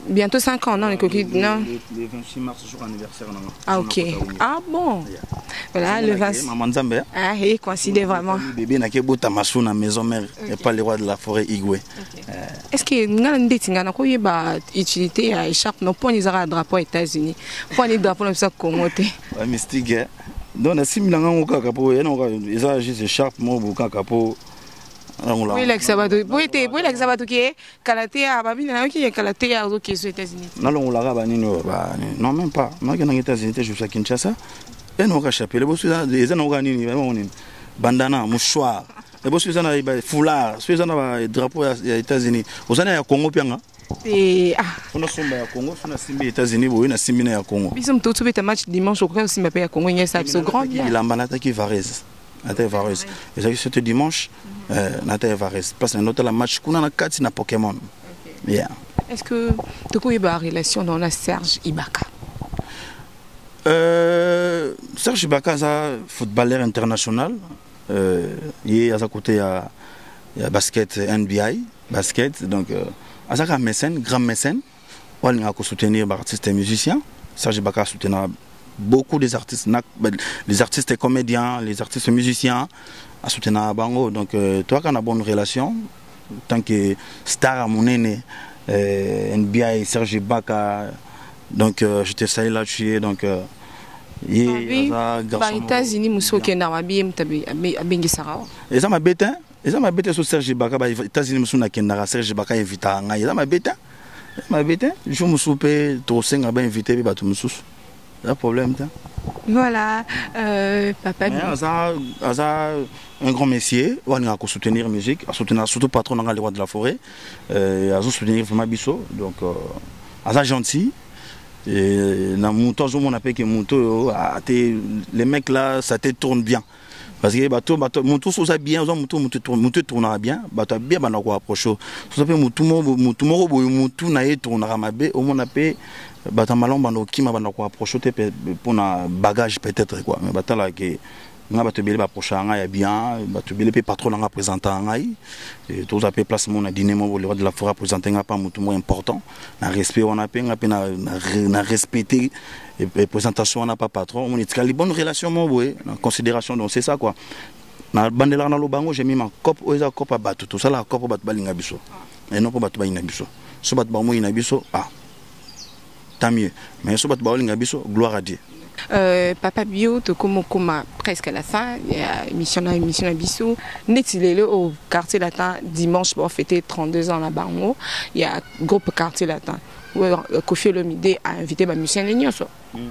Bientôt 5 ans, non, les coquilles. Non. Le 26 mars, jour anniversaire. Ah, ok. Ah, bon. Voilà, le 26. Maman Zambé. Ah, il coïncide vraiment. Le bébé n'a qu'à bout Massou dans la maison mère et pas le roi de la forêt Igwe. Est-ce que nous avons des gens qui ont utilité à écharpe, non, pour les drapeaux aux États-Unis, pour les drapeaux dans le Congo. Oui, mystique. Donc, si nous avons un capo, ils ont juste écharpe, moi, beaucoup capo. Oui, l'exabato. Oui, l'exabato qui est Kalaté à Babine, qui est Kalaté à aux États-Unis. Non, même pas. Moi, qui suis aux États-Unis, je suis à Kinshasa. Et nous avons chapé. Les gens ont bandana, mouchoir. Les gens ont foulard. Les gens ont drapeau aux États-Unis. Vous avez un Congo pianga. On a somba à Congo, on a simbi aux États-Unis, on a simbi à Congo. Ils sont tous les matchs dimanche au Congo, simbi à Congo, il y a ça qui grand bien. Il a manata qui varese. Et ça, c'était dimanche, Nathalie Varese. Parce que notre match, on a 4 na Pokémon. Est-ce que tu as une relation dans la Serge Ibaka? Serge Ibaka, c'est un footballeur international. Il est à côté de basket NBA. Basket, donc, c'est un mécène, grand mécène. On a soutenir les artistes et musiciens. Serge Ibaka soutient beaucoup des artistes, les artistes et comédiens, les artistes et musiciens, à soutenir à Bango. Donc, toi, qui as une bonne relation, tant que star à mon aîné, NBA, Serge Ibaka, donc je te salue là-dessus. Donc, les États-Unis, Mousso qui est dans la vie, et ça m'a bêté. Et ça m'a bêté sur Serge Ibaka. Les États-Unis, Mousso qui est dans Serge Ibaka invité à Ngaï. Ça m'a bêté. Je me suis fait trop invité à tout le monde. C'est un problème. Voilà, papa. Un grand messier, on a soutenir la musique, soutenir surtout patron dans les rois de la forêt, à soutenir vraiment Bisso. Donc, c'est gentil. Et dans mon temps, on appelle que mon temps, les mecs là, ça te tourne bien. Parce que mon tour ça bien, mon tour tournera bien, bien on a approché. Ça fait mon tour tournera bien, au moins appelle malon bando qui m'a approché pour un bagage peut-être quoi. Mais là que on a te approché ya bien, te patron on a présenté ngai et tous appel place mon dîner mon le roi de la forêt présenter pas mon tout important. Na respect on a na respecter et présentation on n'a pas patron, on est bonne relation mon boy, en considération donc c'est ça quoi. Na bandela na lobango j'ai mis ma cop oza cop à battu tout ça la cop bat balinga biso. Et non pas bat balinga biso. So bat ba mo ina biso tant mieux. Mais so bat balinga biso gloire à Dieu. Papa Bio, comme presque à la fin, il y a émission à Bissou. Netilele au quartier latin dimanche pour fêter 32 ans là-bas. Il y a un groupe quartier latin. Kofi Olomide a invité les musiciens de Nyon. Tout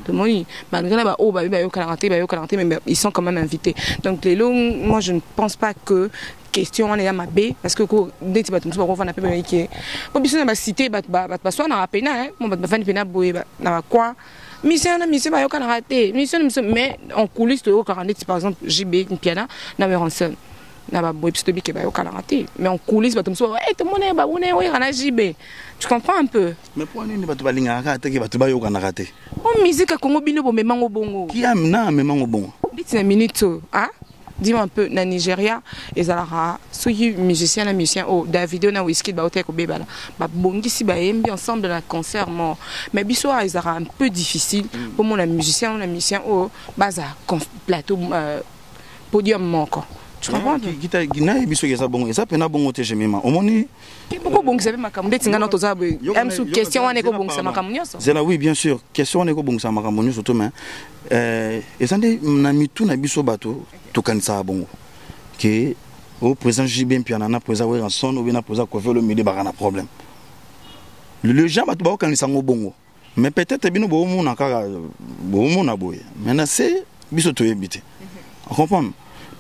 le monde, malgré mais ils sont quand même invités. Donc, moi je ne pense pas que question on est à ma baie parce que dès que tu vas on appelle qui bon bisou na cité ba soit na pena hein mon ba vani pena boye na quoi mission ba yo kana raté mission mais en coulisses de 40 par exemple JB une piano na Ranson na ba boye pisto bi ke ba yo kana raté mais en coulisses ba tout le monde ba on est kana JB tu comprends un peu mais pour nini ba to balinga raté ke ba to ba yo kana raté on musique à Congo bino bo memango bongo qui a na memango bongo 10 minutes hein. Dis-moi un peu, dans le Nigeria, ils ont des musiciens, Davido, na Whisky, ils ensemble dans le concert. Mais ils ont un peu difficile pour moi, les musiciens, plateau, podium. Tu comprends? Oui, bien sûr. Question on est bon ça makamonyo surtout mais ezande na mitu na biso bato to kanisa bongo que au président JB piana na président Ranson ou bien na président Kofi Olomide ba na problème. Le gens bato ba kanisa ngo bongo. Mais peut-être bino bo mo na kaka bo mo na boye. Maintenant c'est biso to yebite. On comprend?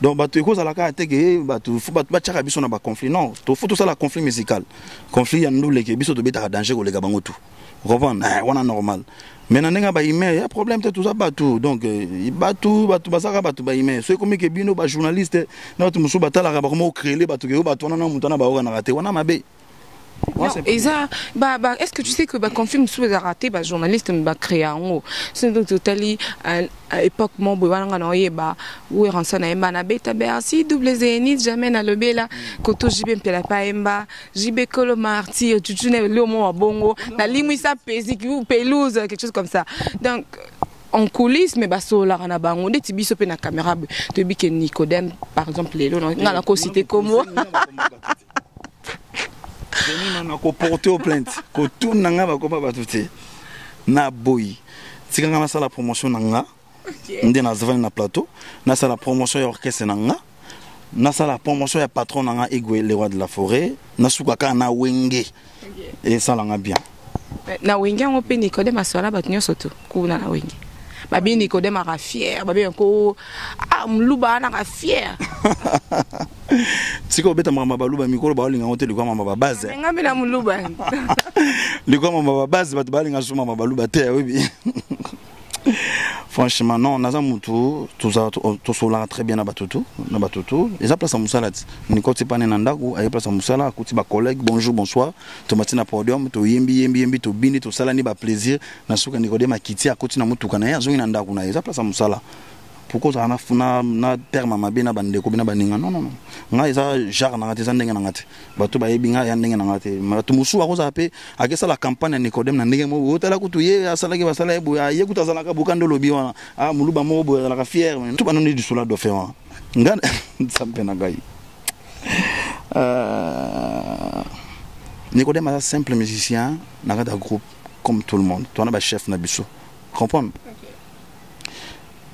Donc bato eko za la ka teke bato faut bato ba tchaka biso na ba conflit non, to faut tout ça la conflit musical. Conflit ya ndule ke biso to beta danger ko lega bango tout. comprendre on a normal mais na ndenga ba email il y a problème tout ça batou donc batou basaka batou ba email so comme que bino ba journaliste na to muso batala ka ba comment créer batou ke batou na mutana ba na raté wana mabe. Non, est-ce que tu sais que confirme sous les raté journaliste ba créer en c'est donc totally à époque mon boyanga na yeba ou ransa na emba na beta bersi double zénith jamais na lobé là koto jibe mpela pa emba jibe kolo martyr tu ne le mo bongo na limisa pesi ou pelouse quelque chose comme ça donc en coulisses mais baso la na bango de tibiso pe na caméra de bi que Nicodème par exemple lelo na la ko cité comme on a porté aux plaintes ko tout nanga ba ko ba tuté na boy tikanga na sala promotion nanga ndé na zavani na plateau na sala promotion ya orchestre nanga na sala promotion ya patron nanga Igwe le roi de la forêt na sukaka na wenge et ça langa bien na wenge on pe Nicodème asola batunyo soto kuna na wenge babi Nicodème a fier babi ko mluba na fier Tiko beta mama baluba mikolo ba linga hotel kwa mama babaze. Ngambela muluba. Liko mama babaze bat balinga suma mama baluba te oui. Franchement non, naza mutu tout sola très bien na batutu, et ça place à musala. Niko tipane na ndaku, aye place à musala, akuti ba collègue bonjour bonsoir, to matina podium, to yembi to bini to sala ni ba plaisir, na suka Nicodème akiti akuti na mutu kana ya zo na ndaku na, ça place à musala. Pourquoi ça na terme mabe na bandeko bina baninga non nga eza jar na ngate ndenge na ngate bato ba yebinga ya ndenge na ngate bato musu akoza pe akesa la campagne ya Nicodème na ndenge mo otala kutu ye asala ke basala ebo ye kutazala ka bukando lobi wana muluba mo bo la fier tout banoni du sola do faire nga sampe na gai Nicodème est un simple musicien na un groupe comme tout le monde toi na ba chef na biso comprendre.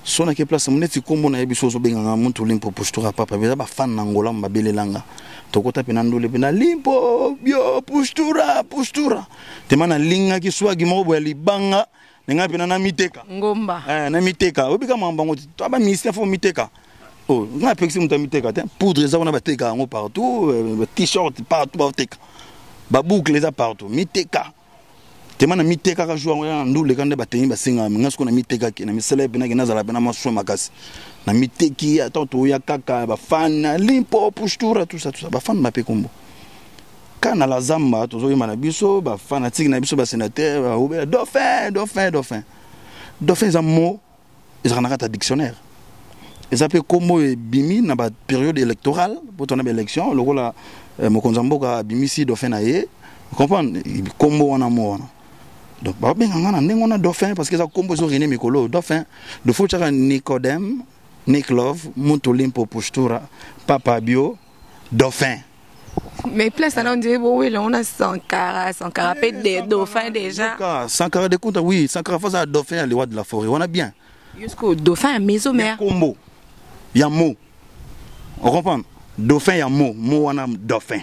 Sona ke place muneti kombo na yebiso zo benga muntu limpo postura papa beza ba fan na ngola mbabelelanga tokota pe na ndole pe na limpo bio postura temana linga ki swagi mobo ya libanga nenga pe na miteka ngomba na miteka obika mambango to ba ministère fo miteka oh nga pexi muta miteka te poudre za ona bateka ngo partout t-shirt partout ba teka ba boucle za partout miteka temana miteka ka jouer en ndule kande batengi basinga ngasko na miteka ki na misele bina ki nazala bina maso makasi na miteki atonto ya kaka ba fan limpo postura tout ça ba fan mape kombo kana la zamba tozo yima na biso ba fanatique na biso ba sénateur ba obe dauphin za mot ils renarent ta dictionnaire ils appellent comme bimi na ba période électorale pour ton élection le la mokonzamboka bimi si dauphin na ye comprendre kombo wana mo wana. Donc, bah ben on a dauphin parce que ça combo zo René Mikolo dauphin de faut chaka Nicodème Nick Love Montolimpo postura Papa Bio dauphin. Mais place on dirait oui là on a Sankara peut des dauphins déjà. Sankara de compte oui Sankara face à dauphin à le roi de la forêt on a bien. Jusqu'au dauphin mésomère. Combo. Il y a mot. On comprend dauphin il y a mot on a dauphin.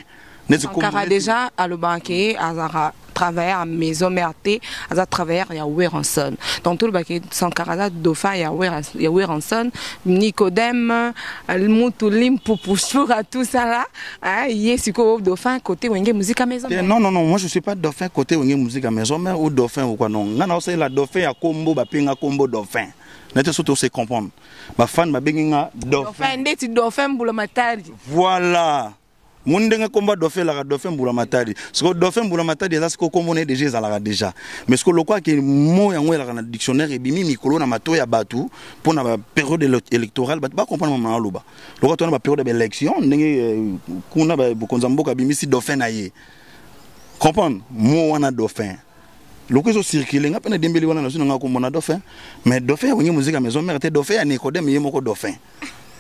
Sankara déjà à le banquier à travailler à maison merté à travailler à Weranson dans tout le baquet Sankara dauphin il y a Weranson Nicodème Mutulim Poupoussoura tout ça là hein il est siko dauphin côté wenge musique à maison non moi je suis pas dauphin côté wenge musique à maison mère ou dauphin ou quoi non ngana c'est la dauphin ya combo ba pinga combo dauphin n'était surtout se comprendre ba fan ba benga dauphin ndeti dauphin bula matari voilà Mundenga combat dauphin la dauphin bula matadi. Ce que dauphin bula matadi ça ce que comme on est déjà. Mais ce que le quoi que mot yango la na dictionnaire et bimi mikolo na mato ya batu pour na période électorale ba comprendre mama loba. Le quoi na période d'élection ndenge kuna ba bokonzamboka bimi si dauphin na ye. Comprendre mot wana dauphin. Le quoi so circuler nga pena dembeli wana na suna ko mona dauphin. Mais dauphin wengi musique à maison mère te dauphin ya Nicodème ye moko dauphin.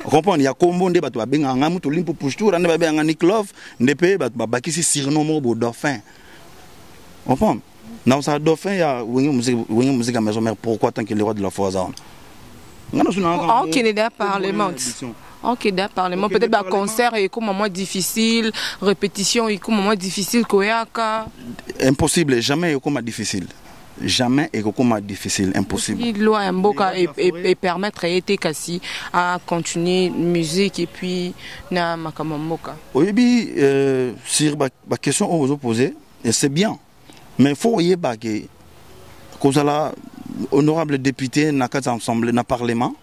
Comprendre ya kombo nde bato babenga nga mutu limpo postura nde babenga Nick Love nde pe bato babakisi surnom mo bo dauphin. Comprendre na ça dauphin ya wengi musique à maison mère pourquoi tant que le roi de la forêt ça ngana suna OK Canada parlement parlement peut-être ba concert et comme moment difficile répétition et comme moment difficile koyaka impossible jamais comme difficile. Jamais et comme difficile, impossible. Il doit un beau et permettre à continuer musique et puis na makamamoka. Oui, sur la question que vous posez, c'est bien. Mais il faut que kozala honorable député na kati ensemble na parlement.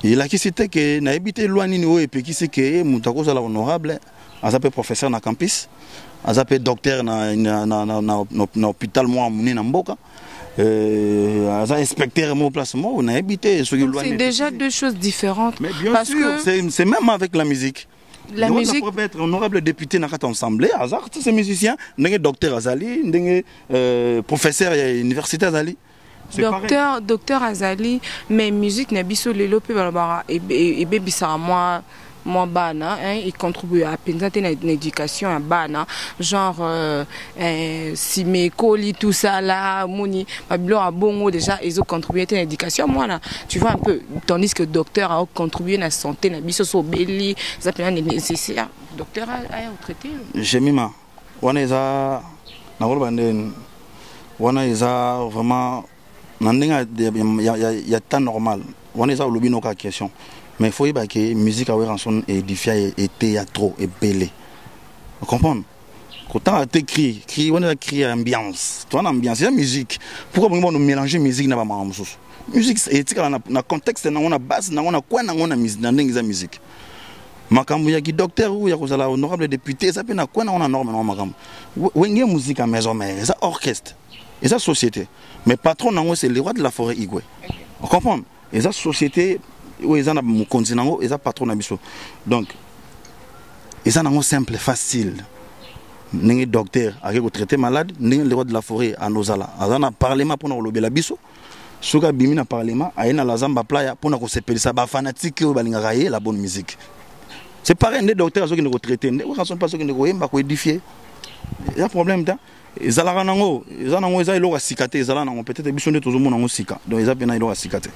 Il a qui c'était que na habité loin ni et puis qui c'est que mutako kozala honorable, azape professeur na campus, azape docteur na hôpital moi muni na mboka. Inspecteur mon placement, on a habité. C'est déjà deux choses différentes. Mais bien sûr, c'est même avec la musique. La musique peut être honorable député dans cette assemblée, hasard, tous ces musiciens, des docteur Azali, des professeurs à l'université Azali. Docteur Azali, mais musique n'a pas sur les lopes et baby ça moi bana il contribue à penser à l'éducation à bana genre si mes colis tout ça là moni babilo a bongo déjà ils ont contribué à l'éducation moi là tu vois un peu tandis que docteur a contribué à la santé na biso so belli ça peut être nécessaire docteur a traité Jemima wana eza na rôle banden wana eza vraiment nandinga il y a temps normal wana eza lobino ka question. Mais il faut que la musique a rançon édifiée et théâtre et belé. Vous comprenez? Quand on a écrit, on a créé ambiance. Toi, l'ambiance, c'est la musique. Pourquoi on mélanger musique na ba mamoussous? Musique, c'est na contexte, na on a base, na on a quoi, na on a musique, na n'engue musique. Makambu ya ki docteur ou ya kozala honorable député, ça peut na quoi na on a norme na makambu. Wenge musique à maison mais ça orchestre, et ça société. Mais patron na c'est le roi de la forêt Igwe. Vous comprenez? Et ça société où ils ont un continent, ils ont patron d'habitude. Donc, ils ont un simple, facile. N'est docteur, avec traiter malade, n'est le roi de la forêt à Nozala. Ils ont un parlement pour nous lever la biso. Ceux qui ont bimi na parlement, ils ont la zamba playa pour nous s'appeler ça, bah fanatique qui ont la bonne musique. C'est pareil, les docteurs qui nous retraitent, les gens sont pas ceux qui nous voient, qui édifier. Il y a un problème là. Ils ont la rango, ils ont la cicate, ils ont peut-être besoin de tout le monde en cicate. Donc ils ont bien la cicate.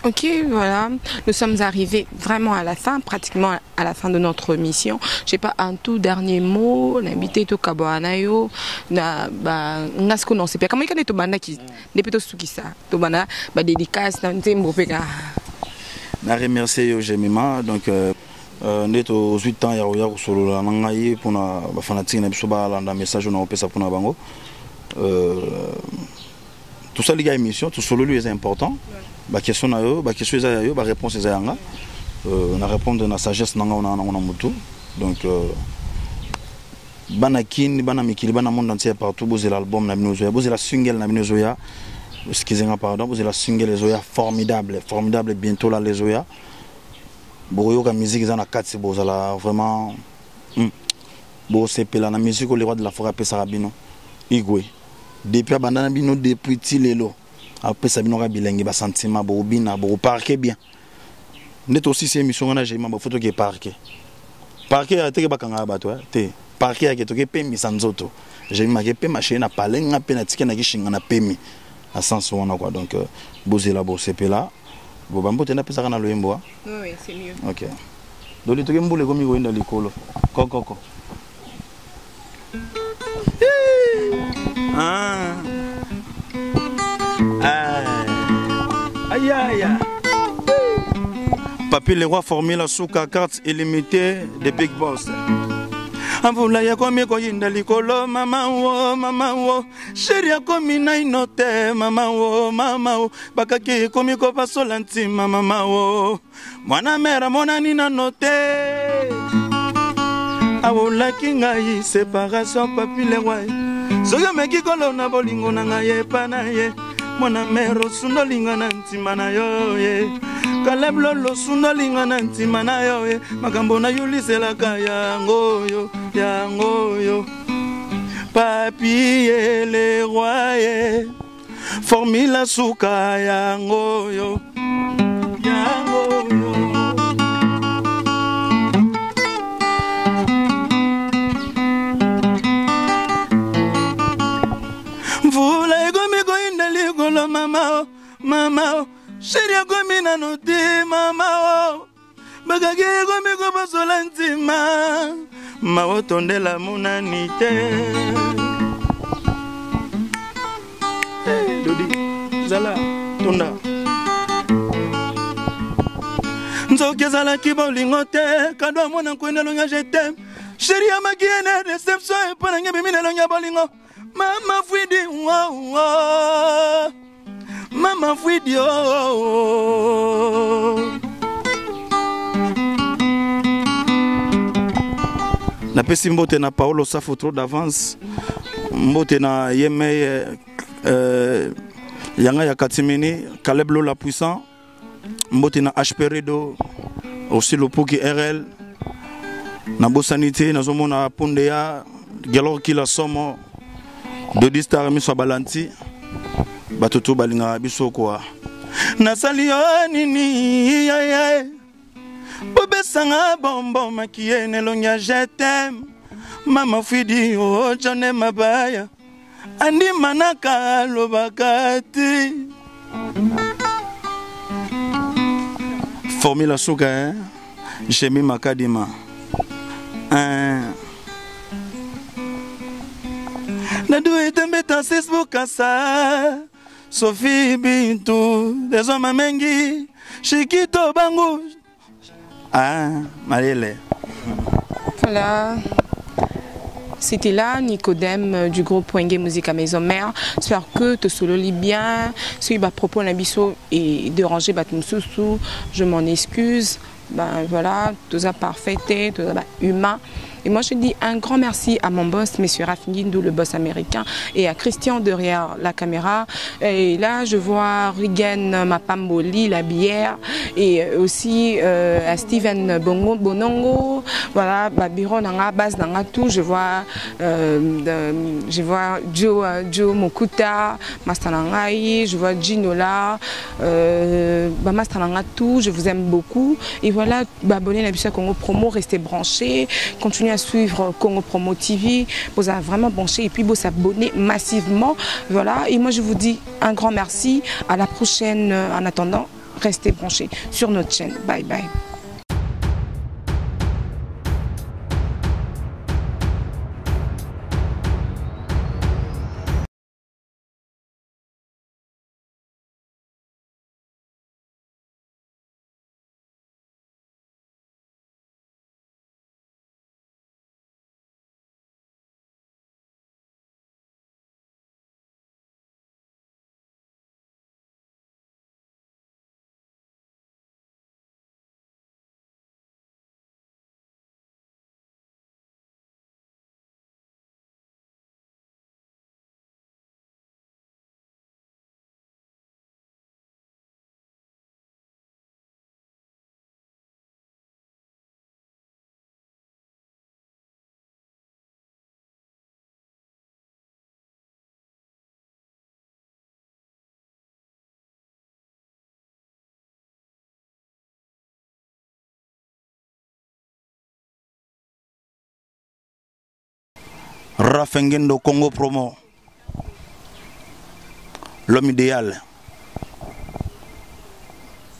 Ok, voilà, nous sommes arrivés vraiment à la fin, pratiquement à la fin de notre mission. Je sais pas, un tout dernier mot, n'habité au Kaboanayo, n'a ce qu'on sait pas. Comment il y a des banda qui, des petits qui ça, des banda, dédicace, dans des mots péga. Na remercier Jemima, donc net aux 8 ans il y a eu solo la nangaye pour na fanatique na bisoba landa message na opesa pour na bango. Tout ça les gars émission, tout solo lui est important. Ba question na yo, ba question za yo, ba réponse za yanga. Na répondre na sagesse nanga on a mutu. Donc bana kin, bana mikili, bana monde entier partout, boze l'album na binozoya, boze la single na binozoya. Excusez-moi pardon, boze la single les zoya formidable bientôt là les zoya. Boyo ka musique za na 4 c'est boza là vraiment bo c'est pela na musique le roi de la forêt pe sarabino. Igwe. Depuis abandana bino depuis tilelo. Après ça bino ka bilengi ba sentiment bo bina bo parquer bien. Net aussi c'est émission na j'ai ma photo qui est parqué. Parqué a te ba kanga ba toi te. Parqué a ke to ke pemi sanzoto. J'ai ma ke pe machine na palenga pe na tike na kishinga na pemi. À sens on quoi donc bozela bo c'est là. Bo bambo tena pesa kana loyembo. Oui, c'est mieux. OK. Doli to ke mbule komi ko inda likolo. Kokoko. Ah. Aïe aïe. Papi le roi formé la souka carte illimitée de Big Boss. Avula ya komi ko yinda likolo mama wo sheri ya komi na inote mama wo bakaki komi ko basola ntima mama wo mwana mera mona nina note avula kinga yi séparation papi le roi soyo meki kolo na bolingo na ngaye panaye mwana mero sundolinga na ntima na yo ye Kaleb lolo sundolinga na ntima na yo ye makambo na yuliselaka yango yo papi le roi formula suka yango yo Vula gomi go indali golo mama sheri gomi na note mama bagage gomi go basola ntima mawo tondela munanite Dodi zala tonda Nzoke zala kibolingo te kado mona kwenda longa je t'aime sheri amakiene reception epona ngebi mina longa bolingo Mama Fwidi, oh, Mama Fwidi, oh. Na pesi mbote na Paolo Safo trop d'avance. Mbote na Yeme Yanga ya Katimini, Caleb Lola puissant. Mbote na Ashperedo, aussi le Poki RL. Na Bosanité, na Zomona Pondea, Galor Kila Somo, Dodi Star Miso Balanti, Batutu Balinga Biso kwa. Na Salioni ni yaye. Bobe sanga bombo makiye nelonga je t'aime. Mama Fwidi oh jone mabaya. Andi manaka lobakati. Formula Souka, hein? J'ai mis ma kadima. Nadu etembeta Facebook asa. Sophie Bintou, des hommes mengi. Shikito bango. Ah, Marielle. Voilà. C'était là Nicodème du groupe Wenge Musique à Maison Mère. J'espère que te sololi bien. Si à propos l'ambition et déranger Batmoussou, je m'en excuse. Ben voilà, tout ça parfait, tout ça humain. Et moi je dis un grand merci à mon boss, monsieur Rafinguindou, le boss américain, et à Christian derrière la caméra. Et là je vois Rigen Mapamboli, la bière, et aussi à Steven Bonongo, voilà, Babiro Nanga, Baz Nanga, tout. Je vois Joe Mokuta, Mastanangai, je vois Ginola, Mastananga, tout. Je vous aime beaucoup. Et voilà, abonnez à la Congo Promo, restez branchés, continuez à suivre Congo Promo TV, vous avez vraiment branché et puis vous abonnez massivement. Voilà, et moi je vous dis un grand merci, à la prochaine. En attendant, restez branchés sur notre chaîne. Bye bye. Rafengendo Congo Promo, l'homme idéal.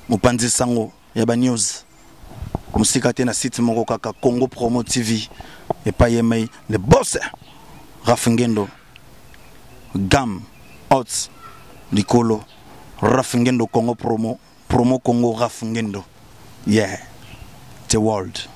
Mupanzi Sango, Yaba News. Musikate na site moko kaka Congo Promo TV. Et pas yemei, le boss. Rafengendo. Gam, Ots, Nicolo. Rafengendo Congo Promo. Promo Congo Rafengendo. Yeah, the world.